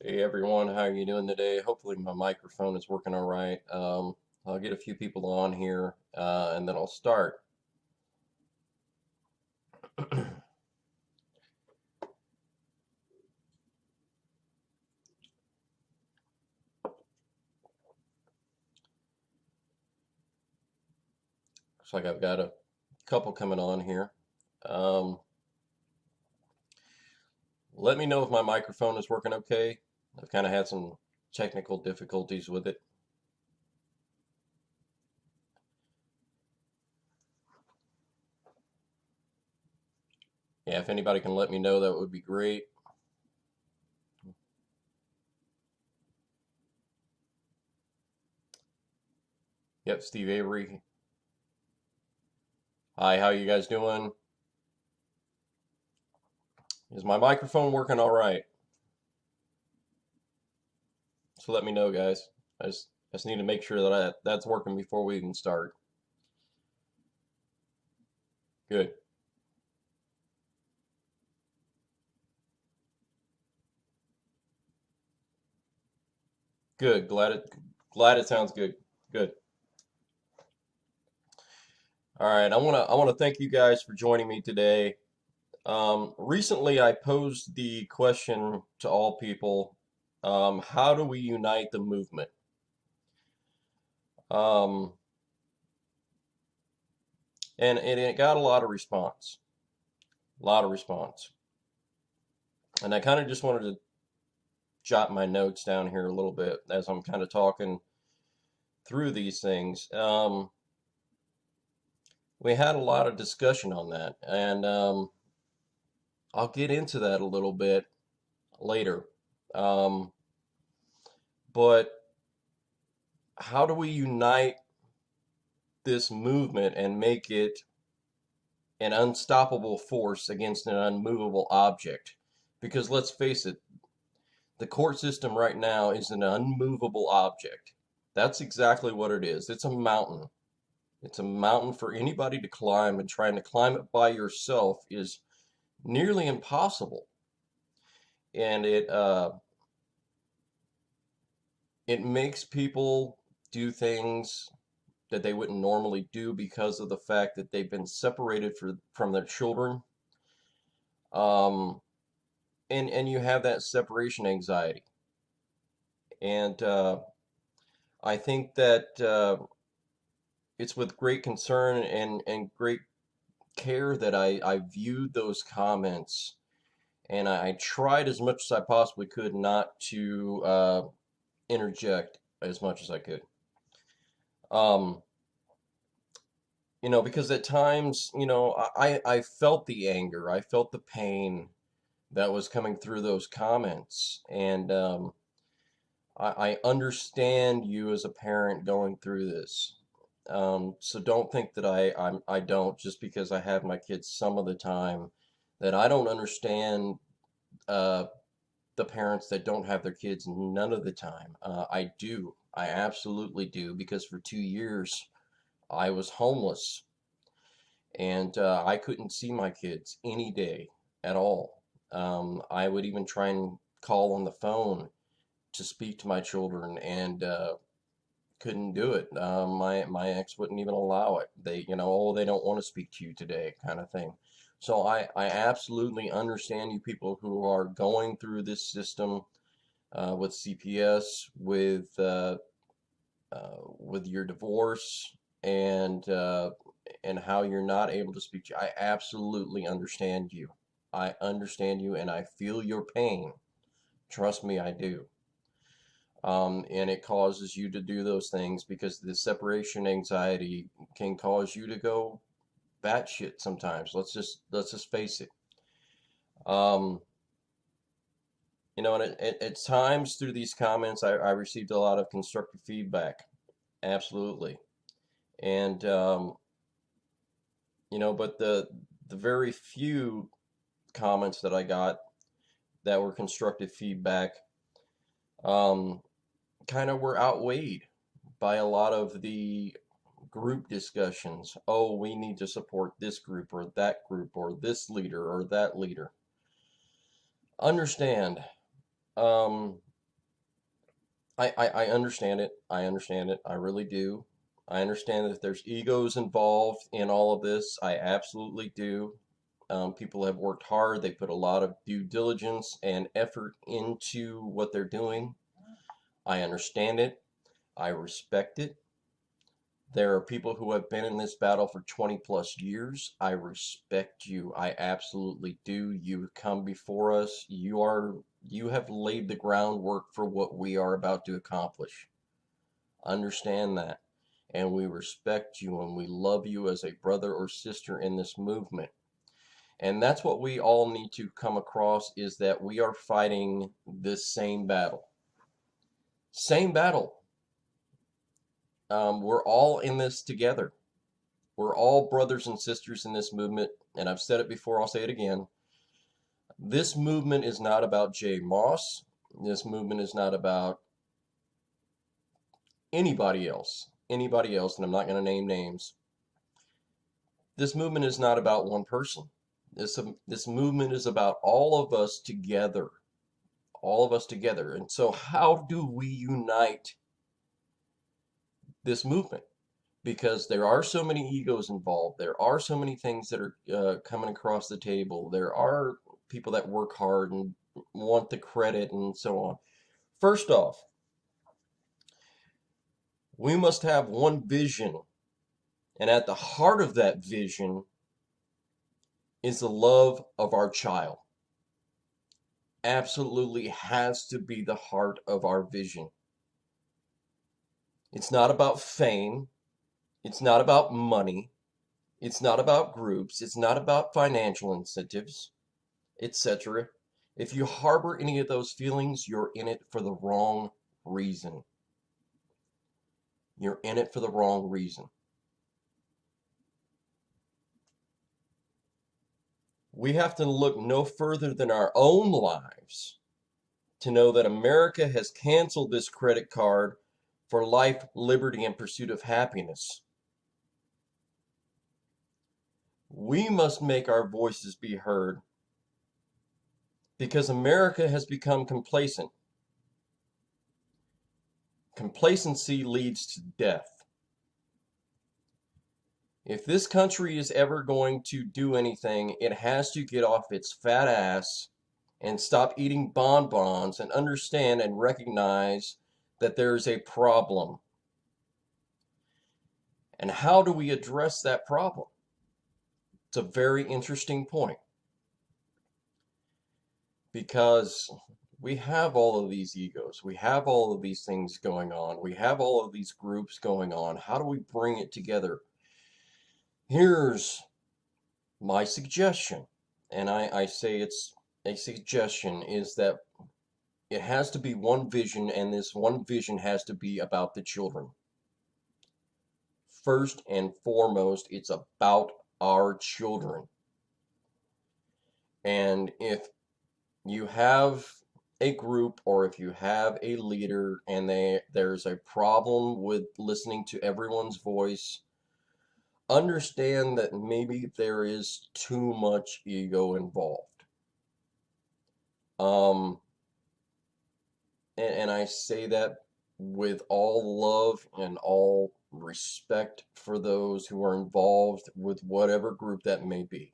Hey everyone, how are you doing today? Hopefully my microphone is working all right. I'll get a few people on here and then I'll start. Looks like I've got a couple coming on here. Um, Let me know if my microphone is working okay. I've kind of had some technical difficulties with it. Yeah, if anybody can let me know, that would be great. Yep, Steve Avery. Hi, how you guys doing? Is my microphone working all right? So let me know, guys. I just need to make sure that that's working before we even start. Good. Good. Glad it sounds good. Good. All right. I wanna thank you guys for joining me today. Recently I posed the question to all people, how do we unite the movement? Um, and it got a lot of response. A lot of response. And I kind of just wanted to jot my notes down here a little bit as I'm kind of talking through these things. We had a lot of discussion on that, and I'll get into that a little bit later. Um, but how do we unite this movement and make it an unstoppable force against an unmovable object? Because let's face it, the court system right now is an unmovable object. That's exactly what it is. It's a mountain. It's a mountain for anybody to climb, and trying to climb it by yourself is nearly impossible. And it makes people do things that they wouldn't normally do because of the fact that they've been separated from their children. Um, and you have that separation anxiety. And I think that it's with great concern and great care that I viewed those comments, and I tried as much as I possibly could not to interject as much as I could. Um, because at times, I felt the anger, I felt the pain that was coming through those comments, and I understand you as a parent going through this. So don't think that I don't, just because I have my kids some of the time, that I don't understand uh, the parents that don't have their kids none of the time. I do. I absolutely do, because for 2 years I was homeless, and I couldn't see my kids any day at all. I would even try and call on the phone to speak to my children, and couldn't do it. My ex wouldn't even allow it. Oh, they don't want to speak to you today, kind of thing. So I absolutely understand you people who are going through this system with CPS, with your divorce, and how you're not able to speak to you. I absolutely understand you. I understand you, and I feel your pain. Trust me, I do. And it causes you to do those things because the separation anxiety can cause you to go batshit sometimes. Let's just face it. Um, and at times through these comments, I received a lot of constructive feedback. Absolutely. And but the very few comments that I got that were constructive feedback, um, kind of were outweighed by a lot of the group discussions. Oh, we need to support this group or this leader or that leader. Understand, I understand it. I understand it. I really do. I understand that there's egos involved in all of this. I absolutely do. People have worked hard. They put a lot of due diligence and effort into what they're doing. I understand it. I respect it. There are people who have been in this battle for 20 plus years. I respect you. I absolutely do. You've come before us. You have laid the groundwork for what we are about to accomplish. Understand that. And we respect you and we love you as a brother or sister in this movement. And that's what we all need to come across, is that we are fighting this same battle. Same battle. We're all in this together. We're all brothers and sisters in this movement. And I've said it before, I'll say it again. This movement is not about Jay Moss. This movement is not about anybody else. Anybody else, and I'm not going to name names. This movement is not about one person. This movement is about all of us together. All of us together. And so how do we unite this movement? Because there are so many egos involved. There are so many things that are coming across the table. There are people that work hard and want the credit and so on. First off, we must have one vision. And at the heart of that vision is the love of our child. Absolutely has to be the heart of our vision. It's not about fame. It's not about money. It's not about groups. It's not about financial incentives, etc. If you harbor any of those feelings, you're in it for the wrong reason. You're in it for the wrong reason. We have to look no further than our own lives to know that America has canceled this credit card for life, liberty, and pursuit of happiness. We must make our voices be heard because America has become complacent. Complacency leads to death. If this country is ever going to do anything, it has to get off its fat ass and stop eating bonbons and understand and recognize that there is a problem. And how do we address that problem? It's a very interesting point because we have all of these egos. We have all of these things going on. We have all of these groups going on. How do we bring it together? Here's my suggestion, and I say it's a suggestion, is that it has to be one vision, and this one vision has to be about the children. First and foremost, it's about our children. And if you have a group or if you have a leader and there's a problem with listening to everyone's voice, understand that maybe there is too much ego involved. And I say that with all love and all respect for those who are involved with whatever group that may be.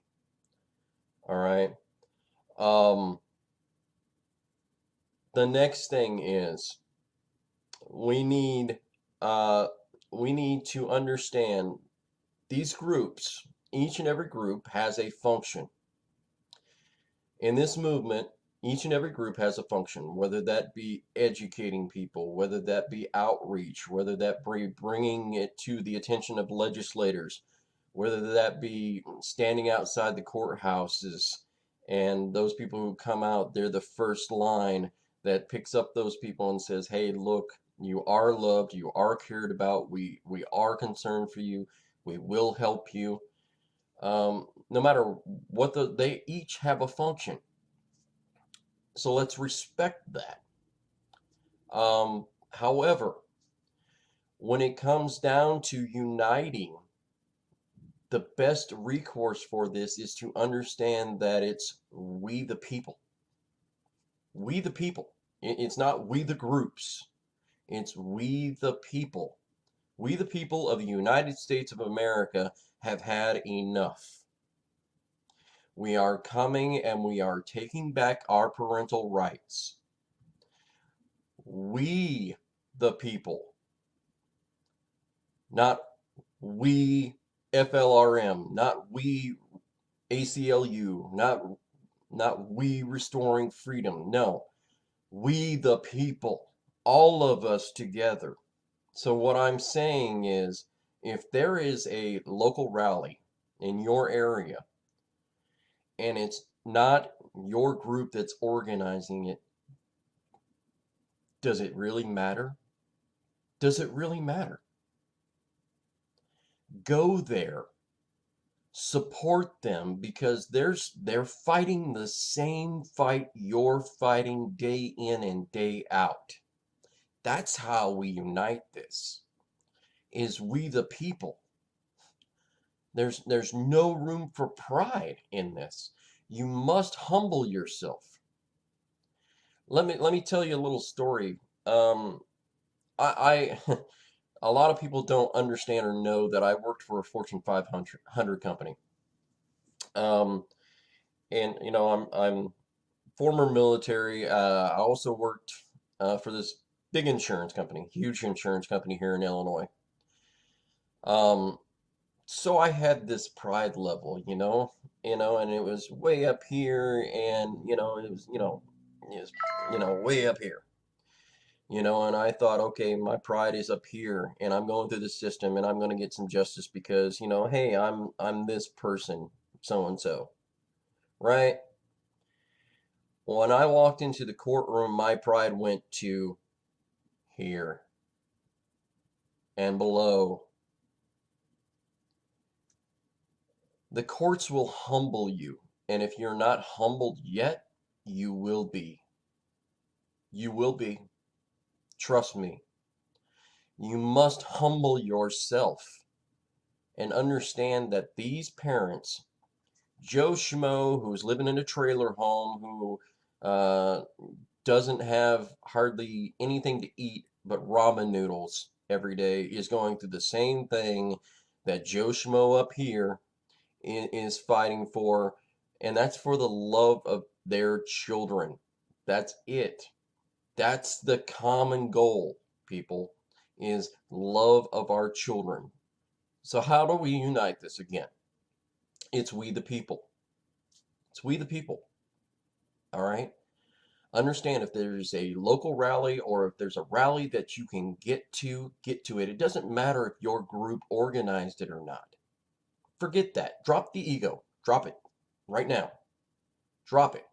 All right. The next thing is we need uh, we need to understand these groups. Each and every group has a function. In this movement, each and every group has a function, whether that be educating people, whether that be outreach, whether that be bringing it to the attention of legislators, whether that be standing outside the courthouses, and those people who come out, they're the first line that picks up those people and says, hey, look, you are loved, you are cared about, we are concerned for you, we will help you. No matter what they each have a function. So let's respect that. However, when it comes down to uniting, the best recourse for this is to understand that it's we the people. We the people. It's not we the groups. It's we the people. We the people of the United States of America have had enough. We are coming and we are taking back our parental rights. We the people, not we FLRM, not we ACLU, not we restoring freedom. No, we the people, all of us together. So what I'm saying is, if there is a local rally in your area and it's not your group that's organizing it, does it really matter? Does it really matter? Go there, support them, because they're fighting the same fight you're fighting day in and day out. That's how we unite this, is we the people. There's no room for pride in this. You must humble yourself. Let me tell you a little story. I a lot of people don't understand or know that I worked for a Fortune 500 company. Um, and I'm former military. I also worked for this big insurance company, huge insurance company here in Illinois. Um, so I had this pride level, and it was way up here, and it was, way up here, and I thought, okay, my pride is up here, and I'm going through the system, and I'm going to get some justice because, hey, I'm this person, so and so, right? When I walked into the courtroom, my pride went to here and below. The courts will humble you, and if you're not humbled yet, you will be. You will be. Trust me. You must humble yourself and understand that these parents, Joe Schmo, who's living in a trailer home, who doesn't have hardly anything to eat but ramen noodles every day, is going through the same thing that Joe Schmo up here is fighting for, and that's for the love of their children. That's it. That's the common goal, people, is love of our children. So how do we unite this again? It's we the people. It's we the people. All right? Understand, if there's a local rally or if there's a rally that you can get to it. It doesn't matter if your group organized it or not. Forget that. Drop the ego. Drop it right now. Drop it.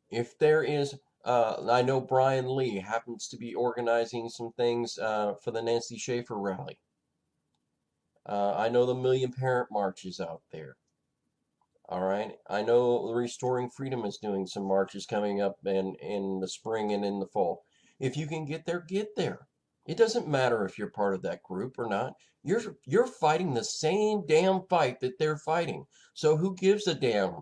If there is, I know Brian Lee happens to be organizing some things for the Nancy Schaefer rally. I know the Million Parent March is out there. All right. I know Restoring Freedom is doing some marches coming up in the spring and in the fall. If you can get there, get there. It doesn't matter if you're part of that group or not. You're fighting the same damn fight that they're fighting. So who gives a damn?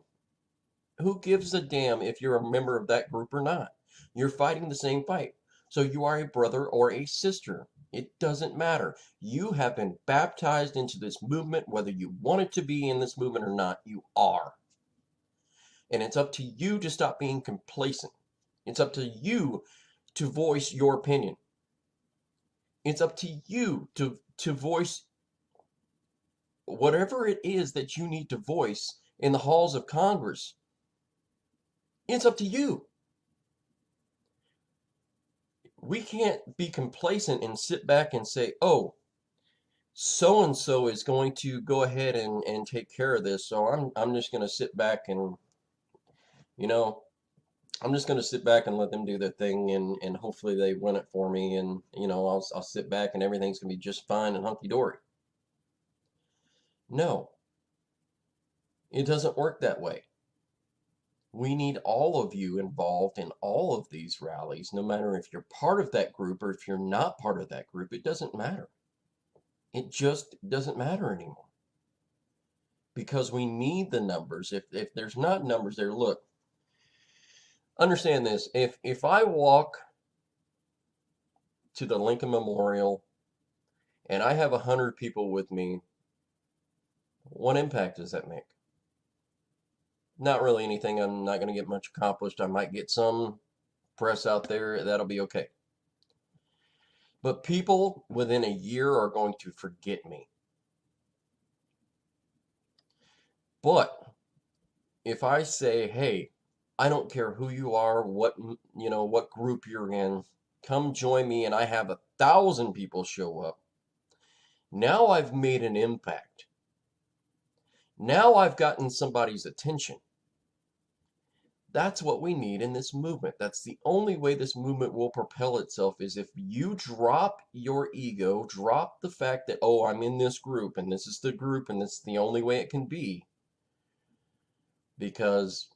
Who gives a damn if you're a member of that group or not? You're fighting the same fight. So you are a brother or a sister. It doesn't matter. You have been baptized into this movement, whether you wanted to be in this movement or not, you are. And it's up to you to stop being complacent. It's up to you to voice your opinion. It's up to you to voice whatever it is that you need to voice in the halls of Congress. It's up to you. We can't be complacent and sit back and say, oh, so and so is going to go ahead and take care of this, so I'm just going to sit back and, you know, I'm just going to sit back and let them do their thing, and hopefully they win it for me, and I'll sit back and everything's going to be just fine and hunky dory. No, it doesn't work that way. We need all of you involved in all of these rallies, no matter if you're part of that group or if you're not part of that group. It doesn't matter. It just doesn't matter anymore, because we need the numbers. If there's not numbers there, look, understand this. If I walk to the Lincoln Memorial and I have 100 people with me, what impact does that make? Not really anything. I'm not going to get much accomplished. I might get some press out there. That'll be okay. But people within a year are going to forget me. But if I say, hey, I don't care who you are, what group you're in, come join me, and I have 1,000 people show up, now I've made an impact. Now I've gotten somebody's attention. That's what we need in this movement. That's the only way this movement will propel itself is if you drop your ego, drop the fact that, oh, I'm in this group and this is the group and this is the only way it can be. Because,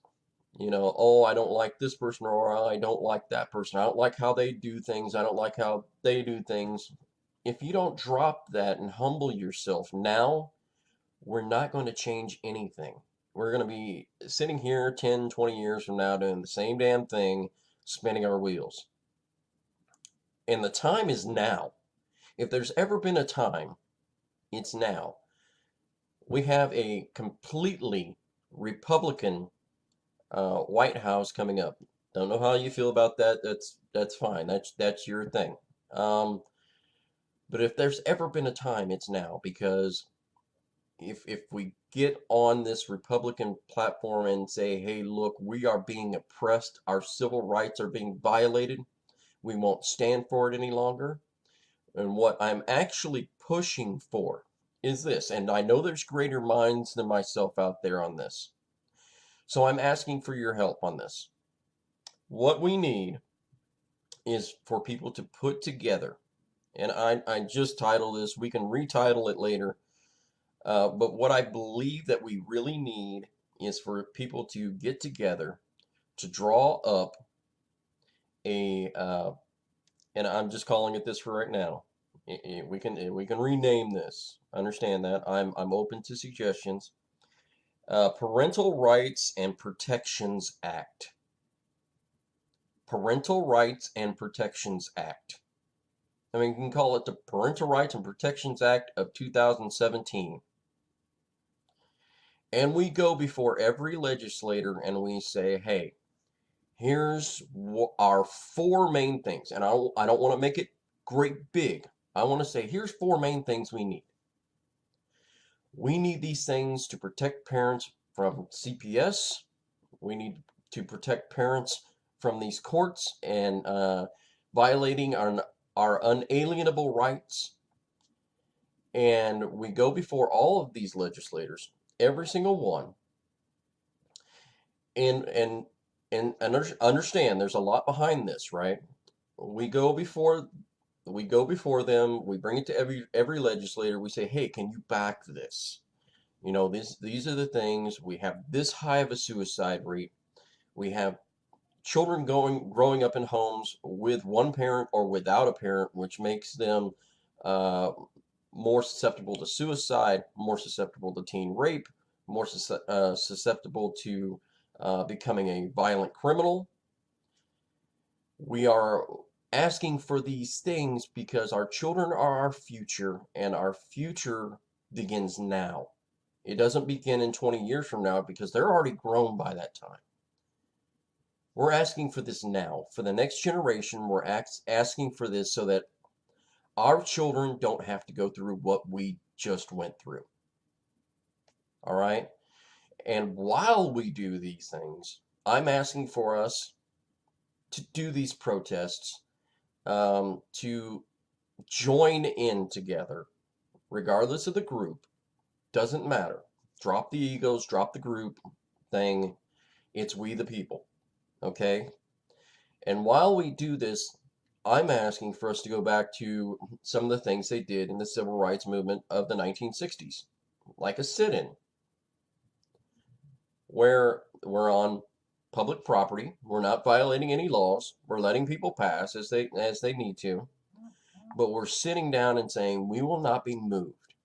oh, I don't like this person or I don't like that person. I don't like how they do things. I don't like how they do things. If you don't drop that and humble yourself now, we're not going to change anything. We're going to be sitting here 10, 20 years from now doing the same damn thing, spinning our wheels. And the time is now. If there's ever been a time, it's now. We have a completely Republican White House coming up. Don't know how you feel about that. That's fine. That's your thing. But if there's ever been a time, it's now, because if we get on this Republican platform and say, hey, look, we are being oppressed, our civil rights are being violated, we won't stand for it any longer. And what I'm actually pushing for is this, and I know there's greater minds than myself out there on this. So I'm asking for your help on this. What we need is for people to put together, and I just titled this, we can retitle it later, but what I believe that we really need is for people to get together to draw up and I'm just calling it this for right now. We can rename this. Understand that I'm open to suggestions. Parental Rights and Protections Act. Parental Rights and Protections Act. I mean, you can call it the Parental Rights and Protections Act of 2017. And we go before every legislator and we say, hey, here's our four main things. And I don't want to make it great big. I want to say, here's four main things we need. We need these things to protect parents from CPS. We need to protect parents from these courts and violating our unalienable rights. And we go before all of these legislators, every single one, and understand there's a lot behind this, right? We go before them, we bring it to every legislator, we say, hey, can you back this? These are the things. We have this high of a suicide rate. We have children growing up in homes with one parent or without a parent, which makes them uh, more susceptible to suicide, more susceptible to teen rape, more susceptible to becoming a violent criminal. We are asking for these things because our children are our future, and our future begins now. It doesn't begin in 20 years from now because they're already grown by that time. We're asking for this now. For the next generation, we're asking for this so that our children don't have to go through what we just went through. All right? And while we do these things, I'm asking for us to do these protests, to join in together, regardless of the group. Doesn't matter. Drop the egos, drop the group thing. It's we the people. Okay? And while we do this, I'm asking for us to go back to some of the things they did in the civil rights movement of the 1960s, like a sit-in, where we're on public property, we're not violating any laws, we're letting people pass as they need to, but we're sitting down and saying we will not be moved.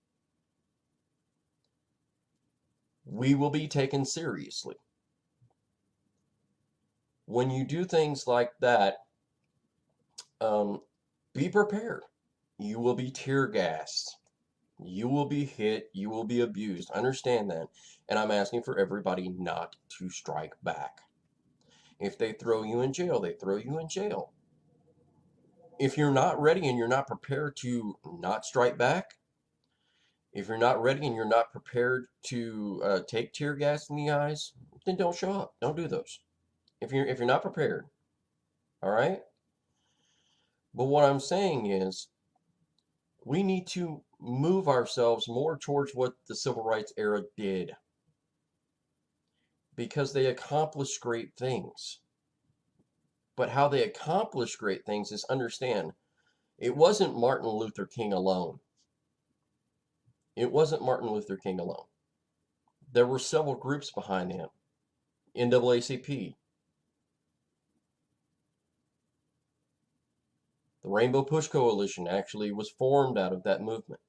We will be taken seriously. When you do things like that, be prepared. You will be tear gassed. You will be hit. You will be abused. Understand that. And I'm asking for everybody not to strike back. If they throw you in jail, they throw you in jail. If you're not ready and you're not prepared to not strike back, if you're not ready and you're not prepared to take tear gas in the eyes, then don't show up. Don't do those. If you're not prepared, all right? But what I'm saying is we need to move ourselves more towards what the civil rights era did because they accomplished great things. But how they accomplished great things is understand it wasn't Martin Luther King alone. It wasn't Martin Luther King alone. There were several groups behind him. NAACP, the Rainbow Push Coalition actually was formed out of that movement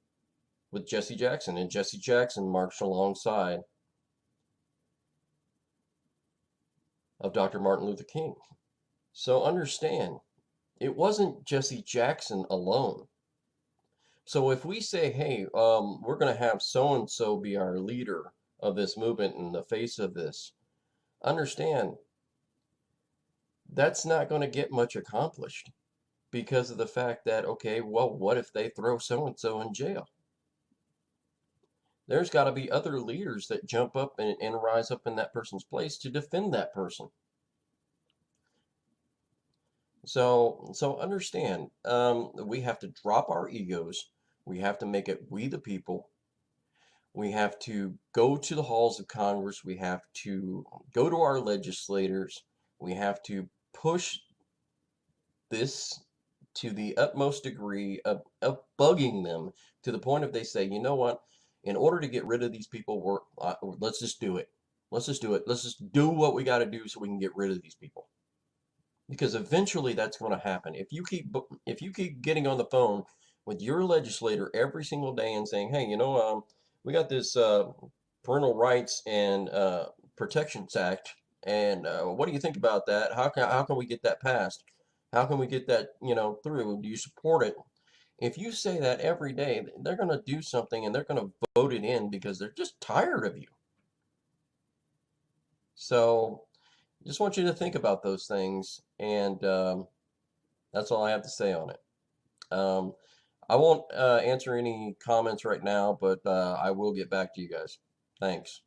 with Jesse Jackson, and Jesse Jackson marched alongside of Dr. Martin Luther King. So understand, it wasn't Jesse Jackson alone. So if we say, hey, we're going to have so and so be our leader of this movement in the face of this, understand that's not going to get much accomplished because of the fact that, okay, well, what if they throw so and so in jail? There's got to be other leaders that jump up and rise up in that person's place to defend that person. So understand, we have to drop our egos. We have to make it we the people. We have to go to the halls of Congress. We have to go to our legislators. We have to push this to the utmost degree of bugging them to the point of they say, you know what, in order to get rid of these people, let's just do it. Let's just do it. Let's just do what we got to do so we can get rid of these people. Because eventually that's going to happen. If you keep getting on the phone with your legislator every single day and saying, hey, we got this Parental Rights and Protections Act, and what do you think about that? How can we get that passed? How can we get that through? Do you support it? If you say that every day, they're going to do something and they're going to vote it in because they're just tired of you. So just want you to think about those things, and that's all I have to say on it. Um, I won't answer any comments right now, but I will get back to you guys. Thanks.